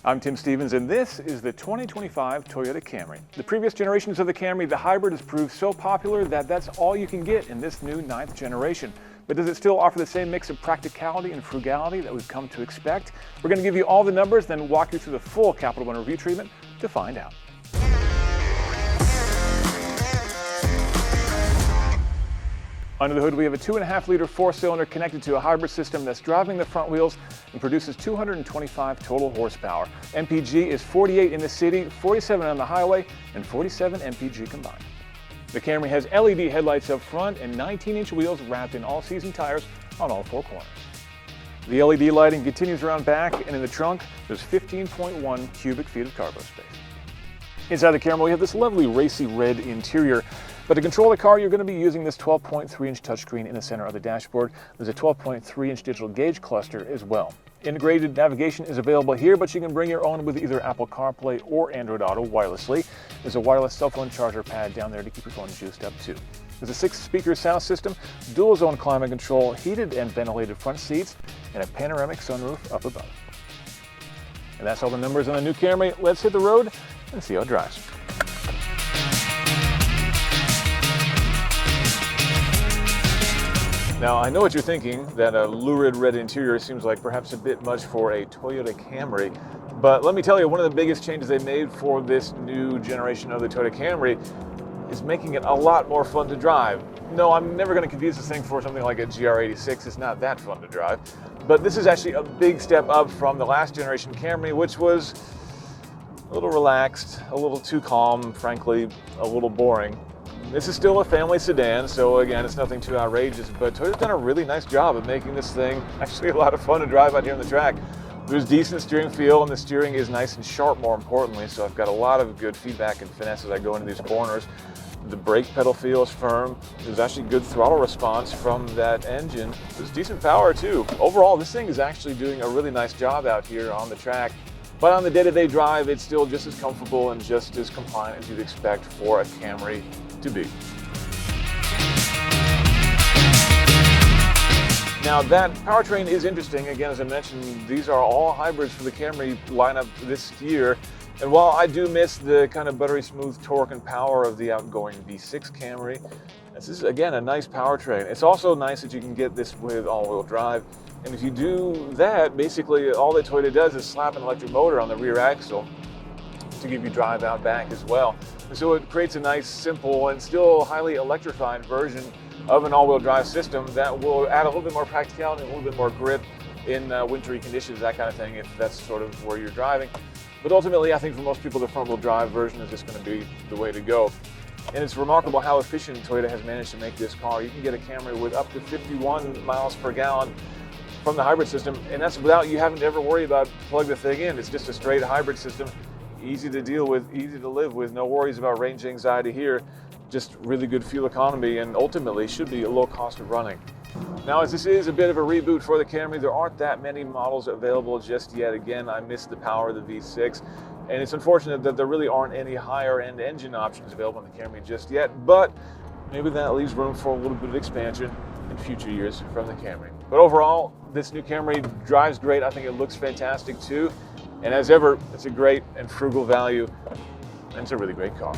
I'm Tim Stevens, and this is the 2025 Toyota Camry. The previous generations of the Camry, the hybrid has proved so popular that that's all you can get in this new 9th generation. But does it still offer the same mix of practicality and frugality that we've come to expect? We're going to give you all the numbers, then walk you through the full Capital One review treatment to find out. Under the hood, we have a 2.5-liter 4-cylinder connected to a hybrid system that's driving the front wheels and produces 225 total horsepower. MPG is 48 in the city, 47 on the highway, and 47 MPG combined. The Camry has LED headlights up front and 19-inch wheels wrapped in all-season tires on all 4 corners. The LED lighting continues around back, and in the trunk, there's 15.1 cubic feet of cargo space. Inside the Camry, we have this lovely racy red interior. But to control the car, you're going to be using this 12.3-inch touchscreen in the center of the dashboard. There's a 12.3-inch digital gauge cluster as well. Integrated navigation is available here, but you can bring your own with either Apple CarPlay or Android Auto wirelessly. There's a wireless cell phone charger pad down there to keep your phone juiced up too. There's a 6-speaker sound system, dual-zone climate control, heated and ventilated front seats, and a panoramic sunroof up above. And that's all the numbers on the new Camry. Let's hit the road and see how it drives. Now, I know what you're thinking, that a lurid red interior seems like perhaps a bit much for a Toyota Camry, but let me tell you, one of the biggest changes they made for this new generation of the Toyota Camry is making it a lot more fun to drive. No, I'm never going to confuse this thing for something like a GR86. It's not that fun to drive, but this is actually a big step up from the last generation Camry, which was a little relaxed, a little too calm, frankly, a little boring. This is still a family sedan, so again, it's nothing too outrageous, but Toyota's done a really nice job of making this thing actually a lot of fun to drive out here on the track. There's decent steering feel, and the steering is nice and sharp, more importantly, so I've got a lot of good feedback and finesse as I go into these corners. The brake pedal feels firm. There's actually good throttle response from that engine. There's decent power too. Overall, this thing is actually doing a really nice job out here on the track. But on the day-to-day drive, it's still just as comfortable and just as compliant as you'd expect for a Camry to be. Now that powertrain is interesting. Again, as I mentioned, these are all hybrids for the Camry lineup this year. And while I do miss the kind of buttery smooth torque and power of the outgoing V6 Camry, this is again a nice powertrain. It's also nice that you can get this with all-wheel drive. And if you do that, basically all that Toyota does is slap an electric motor on the rear axle to give you drive out back as well. And so it creates a nice, simple, and still highly electrified version of an all-wheel drive system that will add a little bit more practicality and a little bit more grip in wintry conditions, that kind of thing, if that's sort of where you're driving. But ultimately, I think for most people, the front-wheel drive version is just going to be the way to go. And it's remarkable how efficient Toyota has managed to make this car. You can get a Camry with up to 51 miles per gallon from the hybrid system, and that's without you having to ever worry about plug the thing in. It's just a straight hybrid system, easy to deal with, easy to live with, no worries about range anxiety here, just really good fuel economy, and ultimately should be a low cost of running. Now, as this is a bit of a reboot for the Camry, there aren't that many models available just yet. Again, I missed the power of the V6, and it's unfortunate that there really aren't any higher end engine options available in the Camry just yet, but maybe that leaves room for a little bit of expansion in future years from the Camry. But overall, this new Camry drives great. I think it looks fantastic too. And as ever, it's a great and frugal value, and it's a really great car.